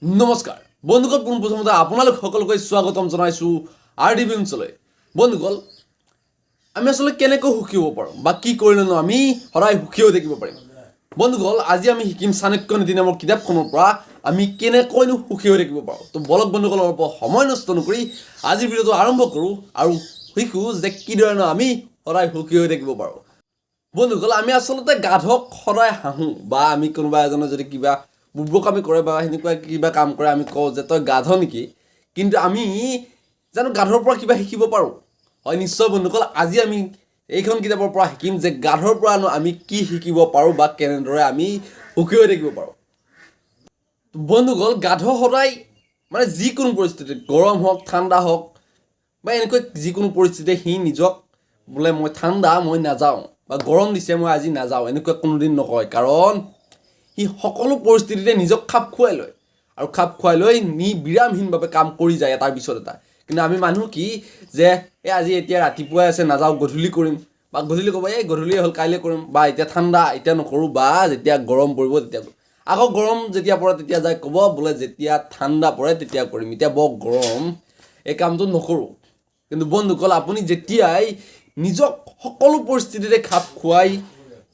নমস্কাৰ বন্ধুসকল, পোনপ্ৰথমতে আপোনালোক সকলোকে স্বাগতম জনাইছোঁ RD Filmsলৈ। বন্ধুসকল, আমি আসলে কেনেকৈ সুখী হ'ব পাৰোঁ বা কি কৰিলেনো আমি সদায় সুখী হৈ থাকিব পাৰিম। বন্ধুসকল, আজি আমি শিকিম চাণক্যনীতি নামৰ কিতাপখনৰ পৰা আমি কেনেকৈনো সুখী হৈ থাকিব পাৰোঁ। তো বলক বন্ধুসকল, অলপ সময় নষ্ট নকৰি আজিৰ ভিডিঅ'টো আৰম্ভ কৰোঁ আৰু শিকোঁ যে কিদৰেনো আমি সদায় সুখী হৈ থাকিব পাৰোঁ। বন্ধুসকল, আমি আচলতে গাধক সদায় হাঁহোঁ বা আমি কোনোবা এজনে যদি কিবা বুৰ্বকামি কৰে বা সেনেকুৱা কিবা কাম কৰে আমি কওঁ যে তই গাধ নেকি। কিন্তু আমি জানো গাধৰ পৰা কিবা শিকিব পাৰোঁ? হয়, নিশ্চয় বন্ধুসকল, আজি আমি এইখন কিতাপৰ পৰা শিকিম যে গাধৰ পৰানো আমি কি শিকিব পাৰোঁ বা কেনেদৰে আমি সুখী হৈ থাকিব পাৰোঁ। বন্ধুসকল, গাধ সদায় মানে যিকোনো পৰিস্থিতিত, গৰম হওক ঠাণ্ডা হওক বা এনেকৈ যিকোনো পৰিস্থিতিতে সি নিজক বোলে মই ঠাণ্ডা মই নাযাওঁ বা গৰম দিছে মই আজি নাযাওঁ এনেকুৱা কোনোদিন নকয়। কাৰণ সি সকলো পৰিস্থিতিতে নিজক খাপ খুৱাই লয় আৰু খাপ খুৱাই লৈ বিৰামহীনভাৱে কাম কৰি যায় এটাৰ পিছত এটা। কিন্তু আমি মানুহ কি যে আজি এতিয়া ৰাতিপুৱাই আছে নাযাওঁ, গধূলি কৰিম বা গধূলি ক'ব এই গধূলি হ'ল কাইলৈ কৰিম বা এতিয়া ঠাণ্ডা এতিয়া নকৰোঁ বা যেতিয়া গৰম পৰিব তেতিয়া কৰিম। আকৌ গৰম যেতিয়া পৰে তেতিয়া যায় ক'ব বোলে যেতিয়া ঠাণ্ডা পৰে তেতিয়া কৰিম, এতিয়া বৰ গৰম এই কামটো নকৰোঁ। কিন্তু বন্ধুসকল, আপুনি যেতিয়াই নিজক সকলো পৰিস্থিতিতে খাপ খুৱাই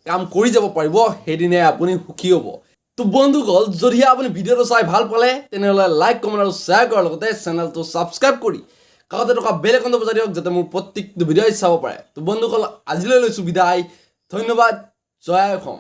কাম কৰি যাব পাৰিব সেইদিনাই আপুনি সুখী হ'ব। তো বন্ধুসকল, যদিহে আপুনি ভিডিঅ'টো চাই ভাল পালে তেনেহ'লে লাইক কমেণ্ট আৰু শ্বেয়াৰ কৰাৰ লগতে চেনেলটো ছাবস্ক্ৰাইব কৰি কাষতে থকা বেল আইকনটো বজাই দিয়ক যাতে মোৰ প্ৰত্যেকটো ভিডিঅ'ই চাব পাৰে। তো বন্ধুসকল, আজিলৈ লৈছোঁ বিদায়। ধন্যবাদ। জয় অসম।